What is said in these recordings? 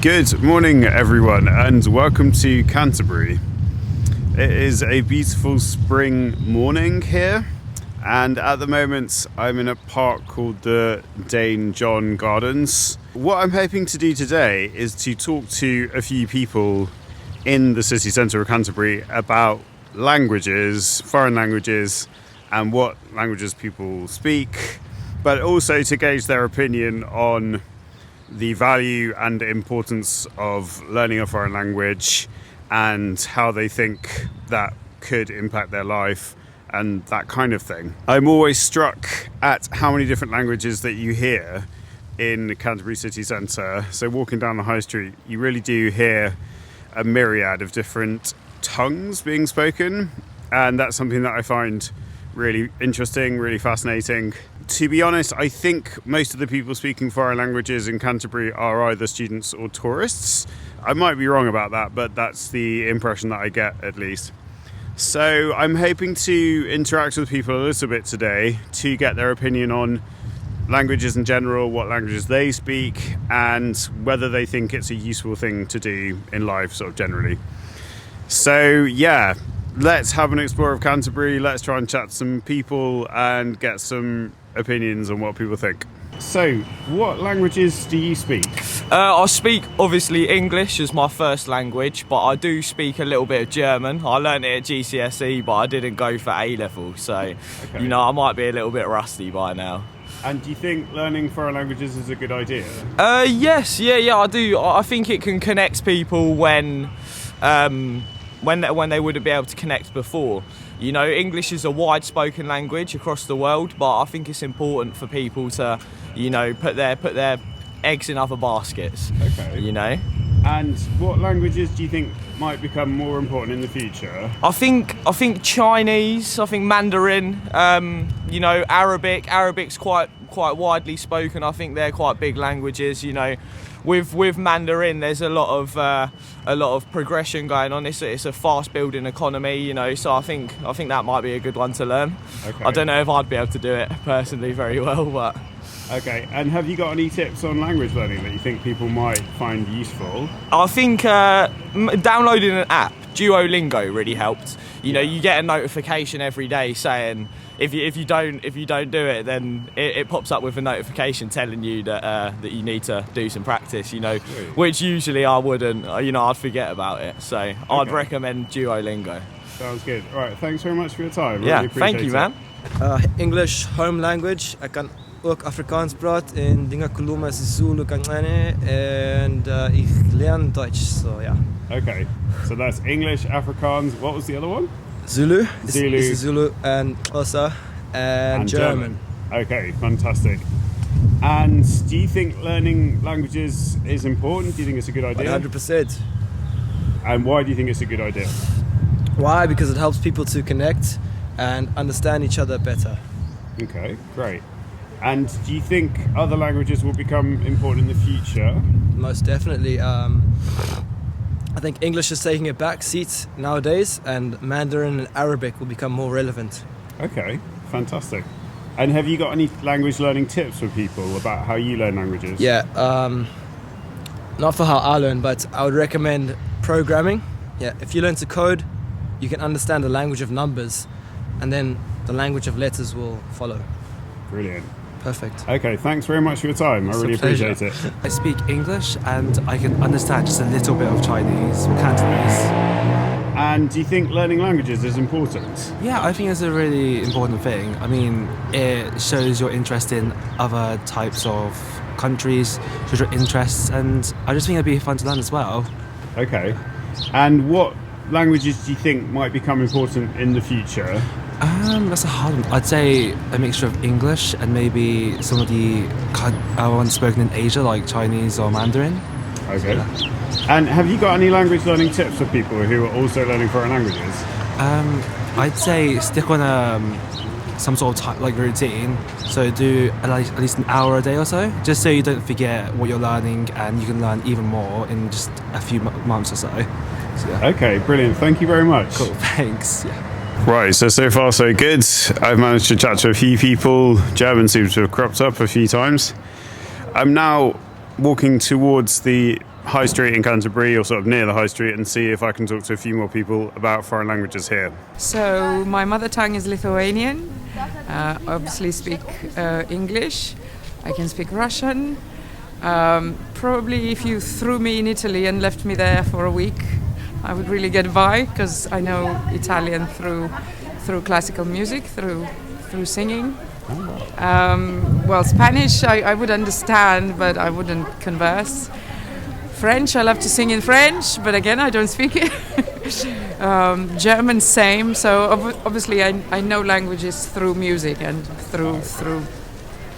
Good morning, everyone, and welcome to Canterbury. It is a beautiful spring morning here, and at the moment I'm in a park called the Dane John Gardens. What I'm hoping to do today is to talk to a few people in the city centre of Canterbury about languages, foreign languages, and what languages people speak, but also to gauge their opinion on the value and importance of learning a foreign language and how they think that could impact their life and that kind of thing. I'm always struck at how many different languages that you hear in the Canterbury city centre. So walking down the high street, you really do hear a myriad of different tongues being spoken, and that's something that I find really interesting, really fascinating. To be honest, I think most of the people speaking foreign languages in Canterbury are either students or tourists. I might be wrong about that, but that's the impression that I get, at least. So I'm hoping to interact with people a little bit today to get their opinion on languages in general, what languages they speak, and whether they think it's a useful thing to do in life, sort of generally. So yeah, let's have an explore of Canterbury. Let's try and chat to some people and get some opinions on what people think. So, what languages do you speak? I speak, obviously, English as my first language, but I do speak a little bit of German. I learned it at GCSE, but I didn't go for A-level, so, You know, I might be a little bit rusty by now. And do you think learning foreign languages is a good idea? Yes, I do. I think it can connect people when they wouldn't be able to connect before. You know, English is a wide spoken language across the world, but I think it's important for people to, you know, put their eggs in other baskets. Okay. You know? And what languages do you think might become more important in the future? I think Chinese, I think Mandarin, you know, Arabic. Arabic's quite widely spoken. I think they're quite big languages, you know. With Mandarin, there's a lot of progression going on. It's a fast building economy, you know. So I think that might be a good one to learn. Okay. I don't know if I'd be able to do it personally very well, but. Okay. And have you got any tips on language learning that you think people might find useful? I think downloading an app, Duolingo, really helped. You know, you get a notification every day saying if you don't do it, then it pops up with a notification telling you that you need to do some practice. You know, which usually I wouldn't. You know, I'd forget about it. So I'd recommend Duolingo. Sounds good. All right. Thanks very much for your time. Yeah. Really appreciate Thank you, man. English home language. I kan ook Afrikaans praten en dingen kuluma Zulu kancane and ik learn Dutch. So yeah. Okay. So that's English, Afrikaans. What was the other one? Zulu. Zulu. Is Zulu and Xhosa and German. Okay, fantastic. And do you think learning languages is important? Do you think it's a good idea? 100%. And why do you think it's a good idea? Why? Because it helps people to connect and understand each other better. Okay, great. And do you think other languages will become important in the future? Most definitely. I think English is taking a back seat nowadays, and Mandarin and Arabic will become more relevant. Okay, fantastic. And have you got any language learning tips for people about how you learn languages? Yeah, not for how I learn, but I would recommend programming. Yeah, if you learn to code, you can understand the language of numbers, and then the language of letters will follow. Brilliant. Perfect. Okay, thanks very much for your time. I really appreciate it. I speak English and I can understand just a little bit of Chinese or Cantonese. And do you think learning languages is important? Yeah, I think it's a really important thing. I mean, it shows your interest in other types of countries, shows your interests, and I just think it'd be fun to learn as well. Okay. And what languages do you think might become important in the future? That's a hard one. I'd say a mixture of English and maybe some of the ones spoken in Asia, like Chinese or Mandarin. Okay. And have you got any language learning tips for people who are also learning foreign languages? I'd say stick on some sort of routine. So do at least an hour a day or so, just so you don't forget what you're learning and you can learn even more in just a few months or so. Yeah. Okay, brilliant. Thank you very much. Cool, thanks. Yeah. Right, so far so good. I've managed to chat to a few people. German seems to have cropped up a few times. I'm now walking towards the high street in Canterbury, or sort of near the high street, and see if I can talk to a few more people about foreign languages here. So my mother tongue is Lithuanian. Obviously speak English. I can speak Russian. Probably if you threw me in Italy and left me there for a week, I would really get by, because I know Italian through classical music, through singing. Well, Spanish I would understand, but I wouldn't converse. French, I love to sing in French, but again, I don't speak it. German, same. So obviously, I know languages through music and through.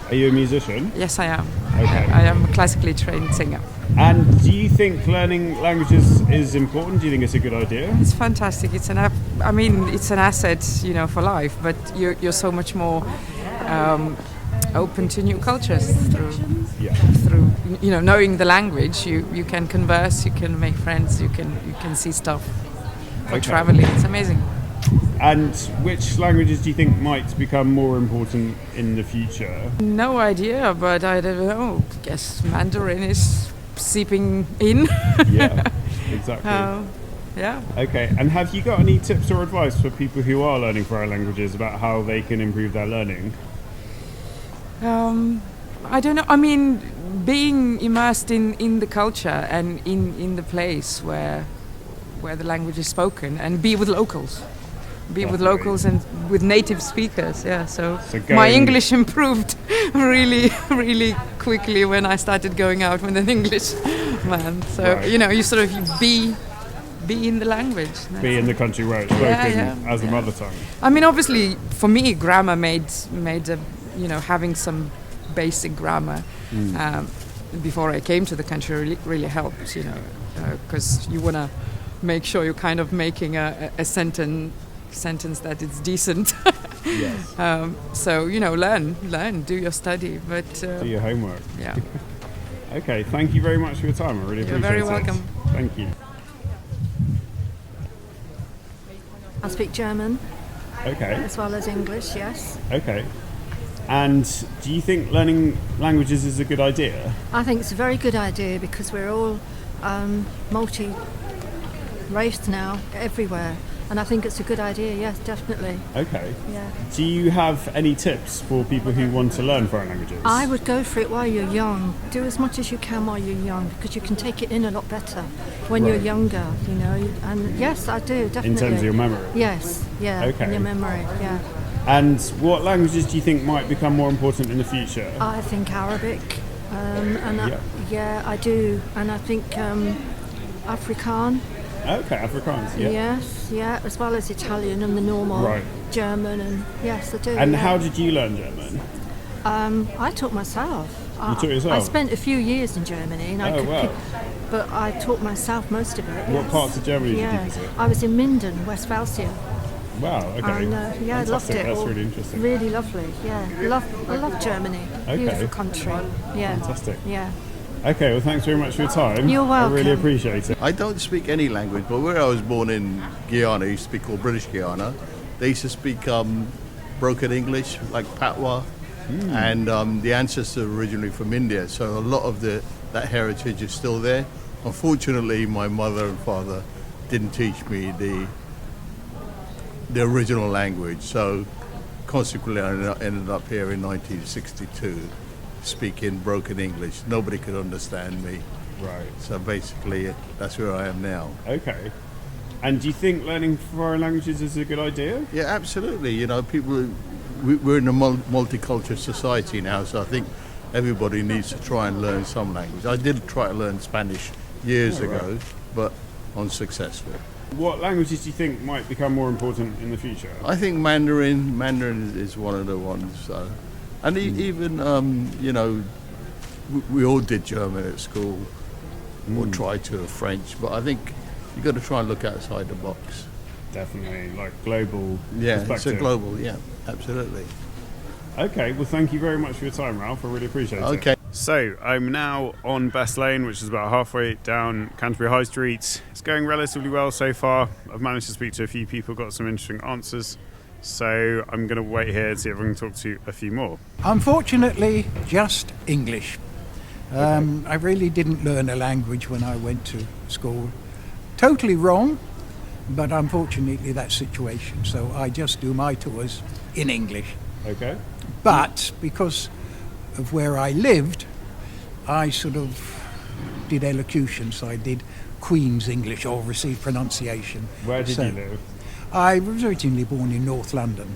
Are you a musician? Yes, I am. Okay. I am a classically trained singer. And do you think learning languages is important? Do you think it's a good idea? It's fantastic. It's an asset, for life. But you're so much more open to new cultures through knowing the language. You can converse, you can make friends, you can see stuff. For traveling, it's amazing. And which languages do you think might become more important in the future? No idea, but I don't know. I guess Mandarin is seeping in. Yeah, exactly. Yeah. Okay, and have you got any tips or advice for people who are learning foreign languages about how they can improve their learning? I don't know. I mean, being immersed in the culture and in the place where the language is spoken, and be with locals. With locals and with native speakers, yeah. So my English improved really, really quickly when I started going out with an English man. So you sort of be in the language. Be in the country where it's spoken as a mother tongue. I mean, obviously, for me, grammar made having some basic grammar before I came to the country really helped. Because you want to make sure you're kind of making a sentence that is decent. Yes. So learn, do your study, but do your homework. Yeah. Okay, thank you very much for your time. I really appreciate it. You're very welcome. Thank you. I speak German. Okay. As well as English, yes. Okay. And do you think learning languages is a good idea? I think it's a very good idea, because we're all multi-raced now, everywhere. And I think it's a good idea, yes, definitely. Okay. Yeah. Do you have any tips for people who want to learn foreign languages? I would go for it while you're young. Do as much as you can while you're young, because you can take it in a lot better when you're younger, And yes, I do, definitely. In terms of your memory? Yes, yeah. Okay. In your memory, yeah. And what languages do you think might become more important in the future? I think Arabic, I do, and I think Afrikaans. Okay, Afrikaans, yeah. Yes, yeah, as well as Italian and the normal German, and yes, I do. And how did you learn German? I taught myself. You taught yourself? I spent a few years in Germany, and wow. But I taught myself most of it. What parts of Germany did you visit? I was in Minden, Westphalia. Wow, okay. And, I loved it. That's really interesting. Really lovely, yeah. I love Germany. Okay. Beautiful country. Yeah. Fantastic. Yeah. Okay, well, thanks very much for your time. You're welcome. I really appreciate it. I don't speak any language, but where I was born in Guyana, it used to be called British Guyana. They used to speak broken English, like Patois, and the ancestors are originally from India, so a lot of that heritage is still there. Unfortunately, my mother and father didn't teach me the original language, so consequently I ended up here in 1962 speaking broken English. Nobody could understand me. Right. So basically that's where I am now. Okay. And do you think learning foreign languages is a good idea? Yeah, absolutely. We're in a multicultural society now, so I think everybody needs to try and learn some language. I did try to learn Spanish years ago, but unsuccessful. What languages do you think might become more important in the future? I think Mandarin is one of the ones. And even, we all did German at school, or tried to, French, but I think you've got to try and look outside the box. Definitely, like global perspective. perspective. It's a global, absolutely. Okay, well, thank you very much for your time, Ralph. I really appreciate it. Okay. So, I'm now on Best Lane, which is about halfway down Canterbury High Street. It's going relatively well so far. I've managed to speak to a few people, got some interesting answers. So I'm going to wait here and see if I can talk to a few more. Unfortunately, just English. I really didn't learn a language when I went to school. Totally wrong, but unfortunately that's the situation. So I just do my tours in English. Okay. But because of where I lived, I sort of did elocution, so I did Queen's English or received pronunciation. Where did you live? I was originally born in North London,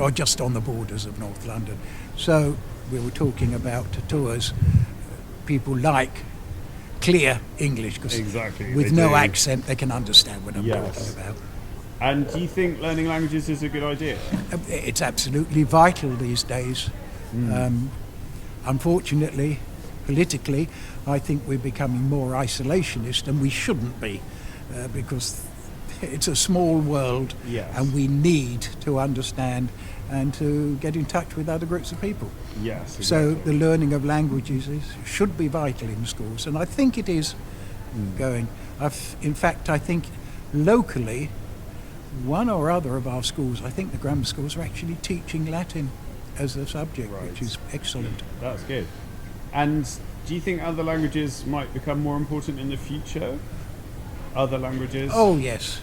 or just on the borders of North London. So we were talking about tours. People like clear English because Exactly, with they no do. accent they can understand what I'm talking about. And do you think learning languages is a good idea? It's absolutely vital these days. Unfortunately, politically, I think we're becoming more isolationist, and we shouldn't be, because it's a small world, Yes. and we need to understand and to get in touch with other groups of people. Yes. So exactly. the learning of languages should be vital in schools, and I think it is going. In fact, I think locally, one or other of our schools, I think the grammar schools, are actually teaching Latin as a subject, Right. which is excellent. That's good. And do you think other languages might become more important in the future? Other languages? Oh yes,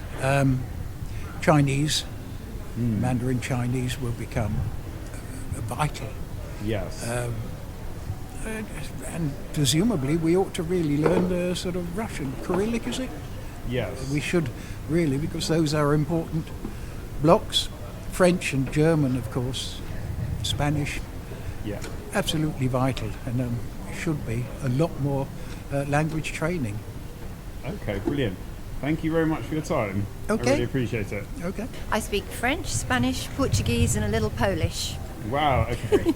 Chinese, Mandarin Chinese will become vital. Yes. And presumably we ought to really learn the sort of Russian, Cyrillic, is it? yes. We should really, because those are important blocks. French and German, of course, Spanish, Yeah. absolutely vital, and should be a lot more language training. Okay, brilliant. Thank you very much for your time. Okay. I really appreciate it. Okay. I speak French, Spanish, Portuguese, and a little Polish. Wow, okay.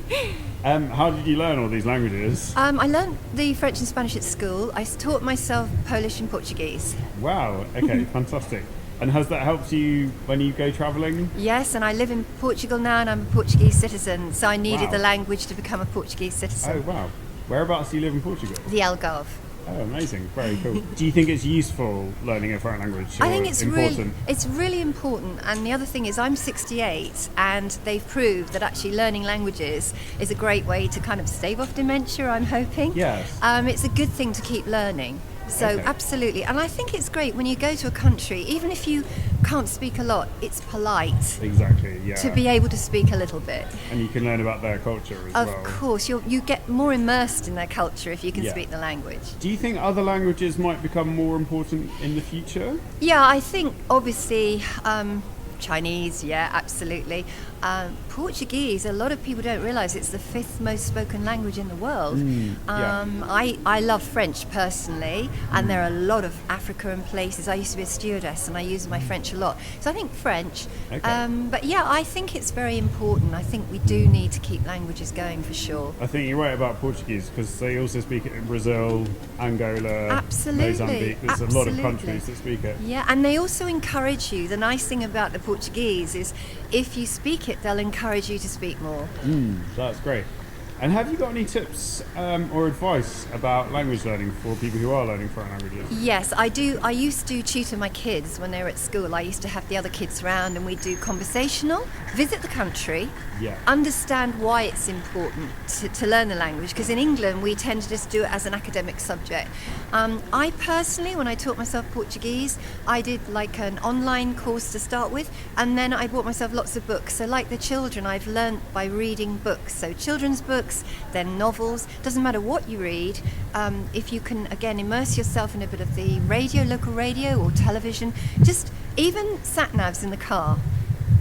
How did you learn all these languages? I learnt the French and Spanish at school. I taught myself Polish and Portuguese. Wow, okay, fantastic. And has that helped you when you go travelling? Yes, and I live in Portugal now, and I'm a Portuguese citizen, so I needed Wow. the language to become a Portuguese Oh, citizen. wow. Whereabouts do you live in Portugal? The Algarve. Oh, amazing. Very cool. Do you think it's useful learning a foreign language? I or think it's important? really important. And the other thing is, I'm 68, and they've proved that actually learning languages is a great way to kind of stave off dementia, I'm hoping. Yes. It's a good thing to keep learning. So Okay. absolutely. And I think it's great when you go to a country, even if you can't speak a lot, it's polite Exactly, yeah. to be able to speak a little bit. And you can learn about their culture as Of well. course, you get more immersed in their culture if you can Yeah. speak the language. Do you think other languages might become more important in the future? Yeah, I think obviously Chinese, yeah, absolutely. Portuguese, a lot of people don't realise it's the 5th most spoken language in the world. yeah. I love French personally, and there are a lot of African places. I used to be a stewardess, and I use my French a lot. So I think French. Okay. But yeah, I think it's very important. I think we do need to keep languages going for sure. I think you're right about Portuguese because they also speak it in Brazil, Angola, Absolutely, Mozambique. There's a lot of absolutely. countries that speak it. Yeah, and they also encourage you. The nice thing about the Portuguese is if you speak it, they'll encourage you to speak more. That's great. And have you got any tips or advice about language learning for people who are learning foreign languages? Yes, I do. I used to tutor my kids when they were at school. I used to have the other kids around, and we'd do conversational, visit the country, Yeah. understand why it's important to learn the language, because in England we tend to just do it as an academic subject. I personally, when I taught myself Portuguese, I did like an online course to start with, and then I bought myself lots of books. So like the children, I've learned by reading books. So children's books, then novels, doesn't matter what you read. If you can, again, immerse yourself in a bit of the radio, local radio or television, just even sat-navs in the car,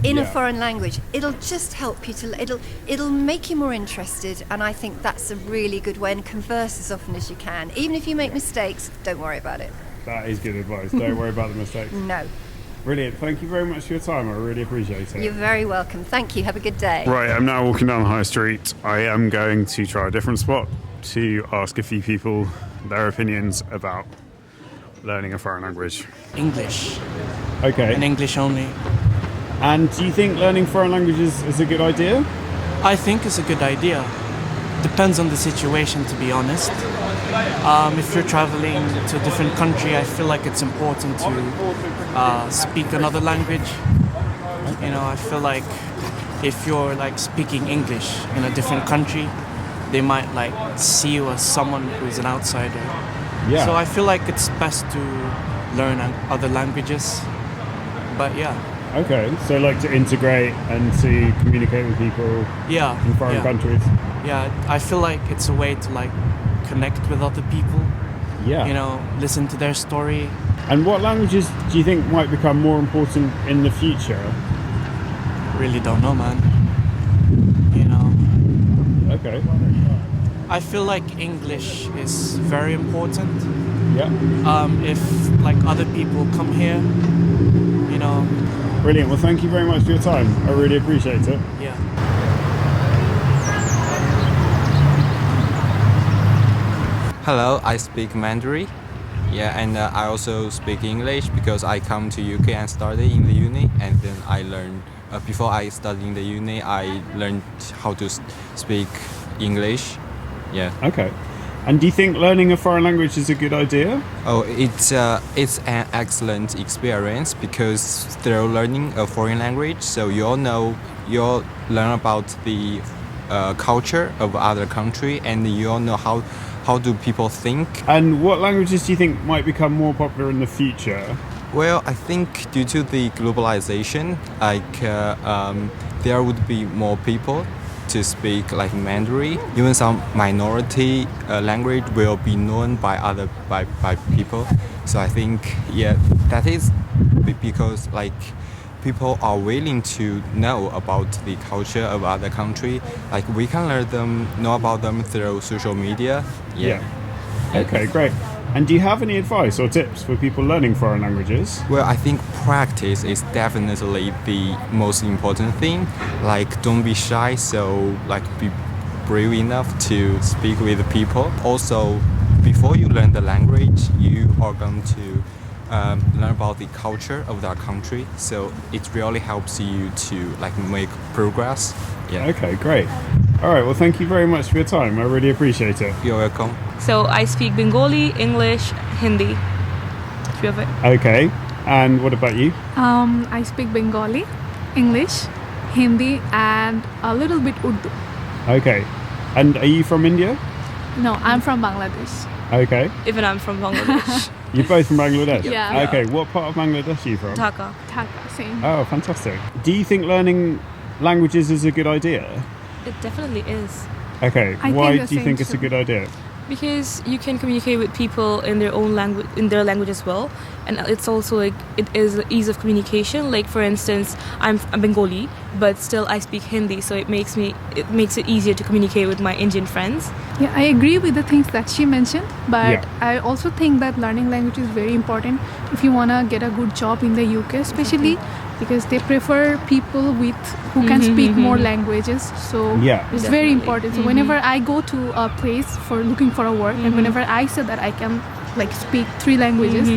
in a Yeah. foreign language, it'll just help you to, it'll make you more interested, and I think that's a really good way, and converse as often as you can. Even if you make mistakes, don't worry about it. That is good advice. Don't worry about the mistakes. No. Brilliant. Thank you very much for your time. I really appreciate it. You're very welcome. Thank you. Have a good day. Right, I'm now walking down the high street. I am going to try a different spot to ask a few people their opinions about learning a foreign language. English, Okay. and English only. And do you think learning foreign languages is a good idea? I think it's a good idea. Depends on the situation, to be honest. If you're traveling to a different country, I feel like it's important to speak another language. You know, I feel like if you're like speaking English in a different country, they might like see you as someone who's an outsider. Yeah. So I feel like it's best to learn other languages. But yeah. Okay, so like to integrate and to communicate with people Yeah. in foreign yeah. countries. Yeah, I feel like it's a way to like connect with other people. Yeah. You know, listen to their story. And what languages do you think might become more important in the future? Really don't know, man. You know, Okay. I feel like English is very important. Yeah. If like other people come here, you know, Brilliant. Well, thank you very much for your time. I really appreciate it. yeah. Hello, I speak Mandarin. Yeah, and I also speak English because I come to UK and study in the uni, and then I learn. Before I studied in the uni, I learned how to speak English. Yeah. Okay. And do you think learning a foreign language is a good idea? Oh, it's an excellent experience because through learning a foreign language, so you'll learn about the culture of other country, and you'll know how do people think. And what languages do you think might become more popular in the future? Well, I think due to the globalization, there would be more people to speak like Mandarin. Even some minority language will be known by people. So I think that is because like people are willing to know about the culture of other country. Like we can know about them through social media. Yeah. Okay, great. And do you have any advice or tips for people learning foreign languages? Well, I think practice is definitely the most important thing. Like, don't be shy, so like be brave enough to speak with people. Also, before you learn the language, you are going to learn about the culture of that country. So it really helps you to like make progress. Yeah. Okay, great. All right, well, thank you very much for your time. I really appreciate it. You're welcome. So I speak Bengali, English, Hindi. Three of it. Okay, and what about you? I speak Bengali, English, Hindi, and a little bit Urdu. Okay, and are you from India? No, I'm from Bangladesh. Okay, Even I'm from Bangladesh. you're both from Bangladesh? Yeah. Okay, what part of Bangladesh are you from? Dhaka. Dhaka, same. Oh, fantastic. Do you think learning languages is a good idea? It definitely is. Okay, I why think the do you same think it's a too. good idea? Because you can communicate with people in their own language, in their language as well, and it's also like it is ease of communication. Like for instance, I'm Bengali, but still I speak Hindi, so it makes it easier to communicate with my Indian friends. Yeah, I agree with the things that she mentioned, but Yeah. I also think that learning language is very important if you want to get a good job in the UK, especially because they prefer people who can speak more languages. So Yeah. it's Definitely. very important. So whenever I go to a place for looking for a work, and whenever I say that I can like speak 3 languages,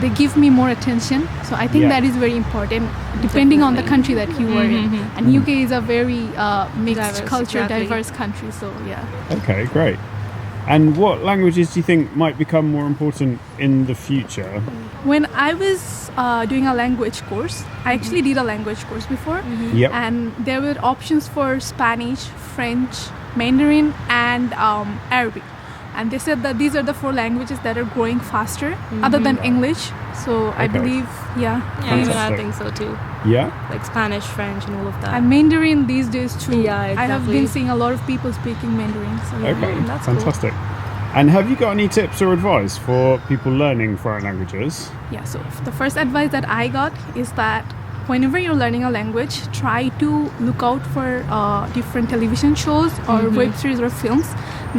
they give me more attention. So I think Yeah. that is very important, depending on the country that you are in. And UK is a very mixed Diverse, culture, exactly. diverse country. So yeah. Okay, great. And what languages do you think might become more important in the future? When I was doing a language course, I actually did a language course before, Yep. and there were options for Spanish, French, Mandarin, and Arabic. And they said that these are the 4 languages that are growing faster, other than English. So I Okay. believe, Yeah, even I Fantastic. think so too. Yeah? Like Spanish, French, and all of that. and Mandarin these days too. Yeah, I have exactly. been seeing a lot of people speaking Mandarin. So yeah. Okay, that's cool. fantastic. And have you got any tips or advice for people learning foreign languages? Yeah, so the first advice that I got is that whenever you're learning a language, try to look out for different television shows or web series or films.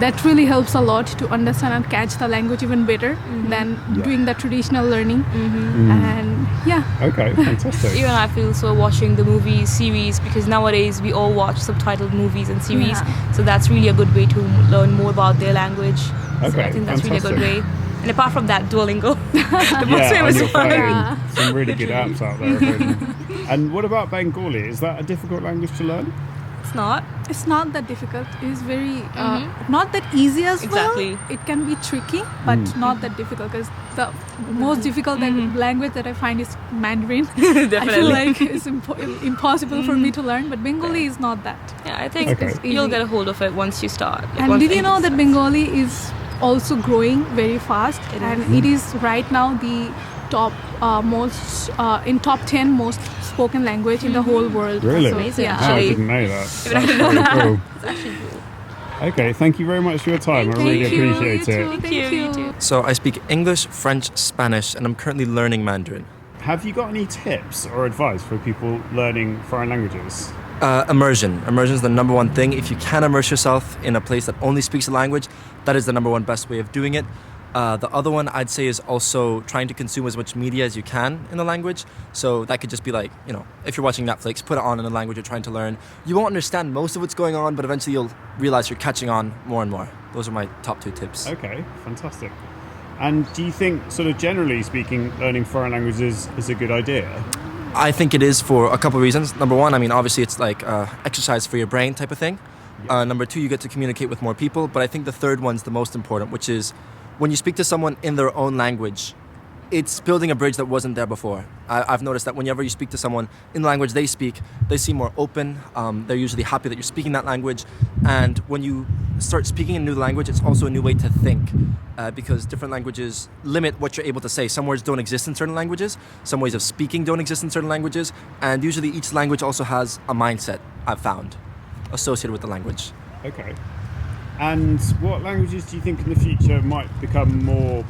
That really helps a lot to understand and catch the language even better than doing the traditional learning. And yeah, Okay, fantastic. Even I feel so watching the movies, series, because nowadays we all watch subtitled movies and series, Yeah. so that's really a good way to learn more about their language. So Okay, I think that's really a good fantastic. way. And apart from that, Duolingo, the most Yeah, on famous your one. phone. Yeah. Some really good apps out there. Really. And what about Bengali? Is that a difficult language to learn? It's not. it's not that difficult. It's very not that easy as Exactly. well. It can be tricky, but not that difficult because the most difficult language that I find is Mandarin. Definitely. I feel like it's impossible for me to learn, but Bengali is not that. Yeah, I think you'll get a hold of it once you start. And did you know that Bengali is also growing very fast, it is right now the top top 10 most spoken language in the whole world. Really? So, amazing. yeah. I didn't know that. That's very cool. It's actually cool. Okay, thank you very much for your time. I really appreciate it. Thank you. So I speak English, French, Spanish, and I'm currently learning Mandarin. Have you got any tips or advice for people learning foreign languages? Immersion. Immersion is the number one thing. If you can immerse yourself in a place that only speaks the language, that is the number one best way of doing it. The other one I'd say is also trying to consume as much media as you can in the language. So that could just be like, if you're watching Netflix, put it on in the language you're trying to learn. You won't understand most of what's going on, but eventually you'll realize you're catching on more and more. Those are my top 2 tips. Okay, fantastic. And do you think, sort of generally speaking, learning foreign languages is a good idea? I think it is for a couple of reasons. Number one, obviously it's like exercise for your brain type of thing. Number 2, you get to communicate with more people. But I think the third one's the most important, which is when you speak to someone in their own language, it's building a bridge that wasn't there before. I've noticed that whenever you speak to someone in the language they speak, they seem more open. They're usually happy that you're speaking that language. And when you start speaking a new language, it's also a new way to think because different languages limit what you're able to say. Some words don't exist in certain languages. Some ways of speaking don't exist in certain languages. And usually each language also has a mindset, I've found, associated with the language. Okay. And what languages do you think in the future might become more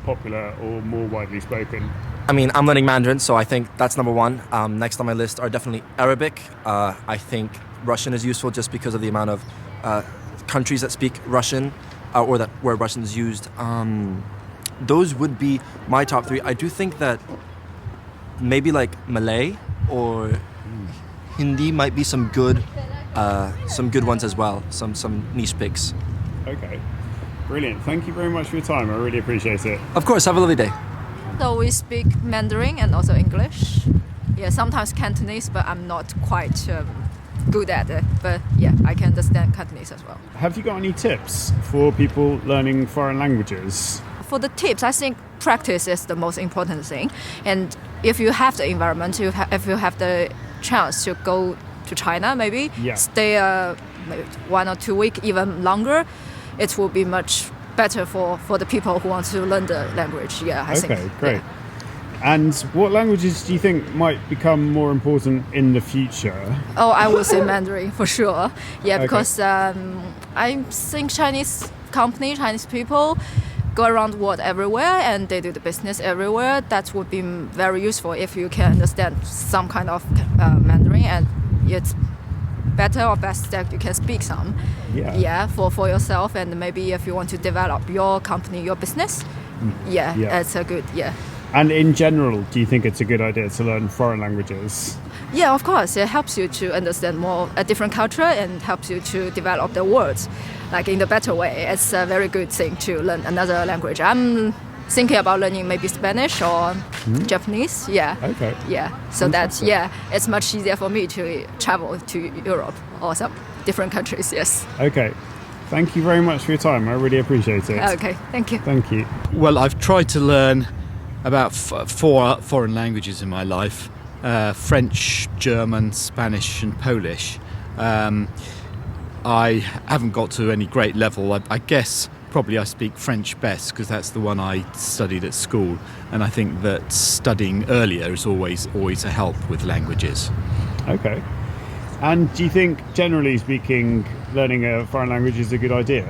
popular or more widely spoken? I'm learning Mandarin, so I think that's number 1. Next on my list are definitely Arabic. I think Russian is useful just because of the amount of countries that speak Russian or that where Russian is used. Those would be my top 3. I do think that maybe like Malay or Hindi might be some good ones as well, some niche picks. Okay, brilliant. Thank you very much for your time. I really appreciate it. Of course, have a lovely day. So we speak Mandarin and also English. Yeah, sometimes Cantonese, but I'm not quite good at it. But yeah, I can understand Cantonese as well. Have you got any tips for people learning foreign languages? For the tips, I think practice is the most important thing. And if you have the environment, if you have the chance to go to China, maybe stay maybe 1 or 2 weeks, even longer, it will be much better for the people who want to learn the language. Yeah, I think. Okay, great. Yeah. And what languages do you think might become more important in the future? Oh, I would say Mandarin for sure. Yeah, because I think Chinese people go around the world everywhere and they do the business everywhere. That would be very useful if you can understand some kind of Mandarin, and it's better or best that you can speak some. Yeah, for yourself, and maybe if you want to develop your company, your business. It's a good And in general, do you think it's a good idea to learn foreign languages? Yeah, of course. It helps you to understand more a different culture and helps you to develop the words like in a better way. It's a very good thing to learn another language. I'm thinking about learning maybe Spanish or Japanese. Yeah. Okay. Yeah. So that's it's much easier for me to travel to Europe or some different countries. Yes. Okay. Thank you very much for your time. I really appreciate it. Okay. Thank you. Thank you. Well, I've tried to learn about 4 foreign languages in my life. French, German, Spanish and Polish. I haven't got to any great level. I guess probably I speak French best because that's the one I studied at school, and I think that studying earlier is always a help with languages. Okay. And do you think, generally speaking, learning a foreign language is a good idea?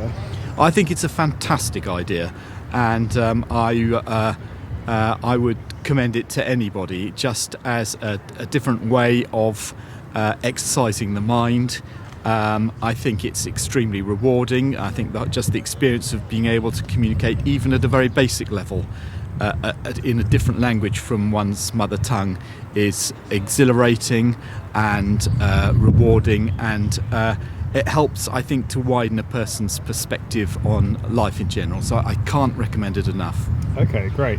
I think it's a fantastic idea, and I would commend it to anybody just as a different way of exercising the mind. I think it's extremely rewarding. I think that just the experience of being able to communicate even at a very basic level in a different language from one's mother tongue is exhilarating and rewarding, and it helps, I think, to widen a person's perspective on life in general. So I can't recommend it enough. Okay, great.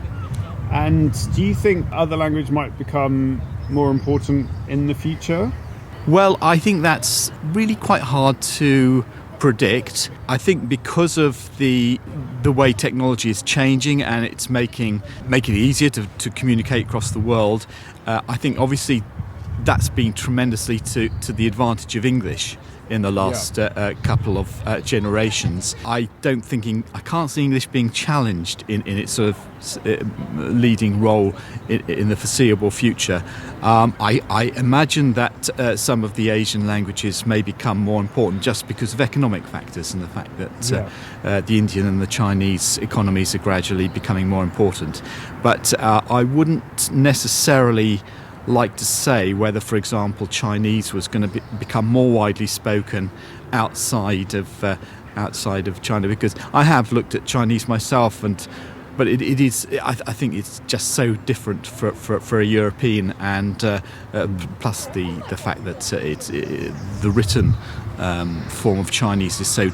And do you think other language might become more important in the future? Well, I think that's really quite hard to predict. I think because of the way technology is changing and it's making it easier to communicate across the world, I think obviously that's been tremendously to the advantage of English in the last couple of generations. I can't see English being challenged in its sort of leading role in the foreseeable future. I imagine that some of the Asian languages may become more important just because of economic factors and the fact that the Indian and the Chinese economies are gradually becoming more important. But I wouldn't necessarily like to say whether, for example, Chinese was going to become more widely spoken outside of China, because I have looked at Chinese myself, but it is I think it's just so different for a European, and plus the fact that the written form of Chinese is so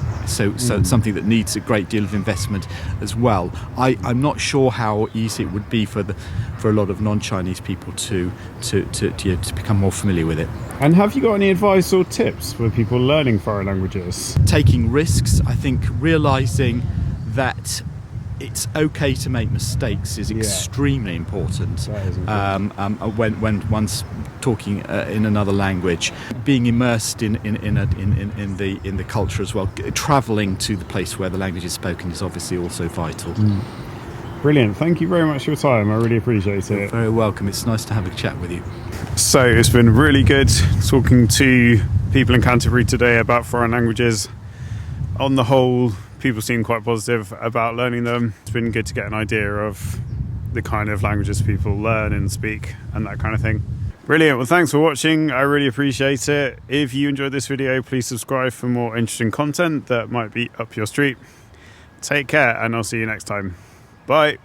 something that needs a great deal of investment as well. I'm not sure how easy it would be for a lot of non-Chinese people to become more familiar with it. And have you got any advice or tips for people learning foreign languages? Taking risks, I think, realising that it's okay to make mistakes is extremely important. That is important. When one's talking in another language, being immersed in the culture as well. Travelling to the place where the language is spoken is obviously also vital. Brilliant. Thank you very much for your time. I really appreciate it. You're very welcome. It's nice to have a chat with you. So it's been really good talking to people in Canterbury today about foreign languages. On the whole, people seem quite positive about learning them. It's been good to get an idea of the kind of languages people learn and speak and that kind of thing. Brilliant. Well, thanks for watching. I really appreciate it. If you enjoyed this video, please subscribe for more interesting content that might be up your street. Take care, and I'll see you next time. Bye.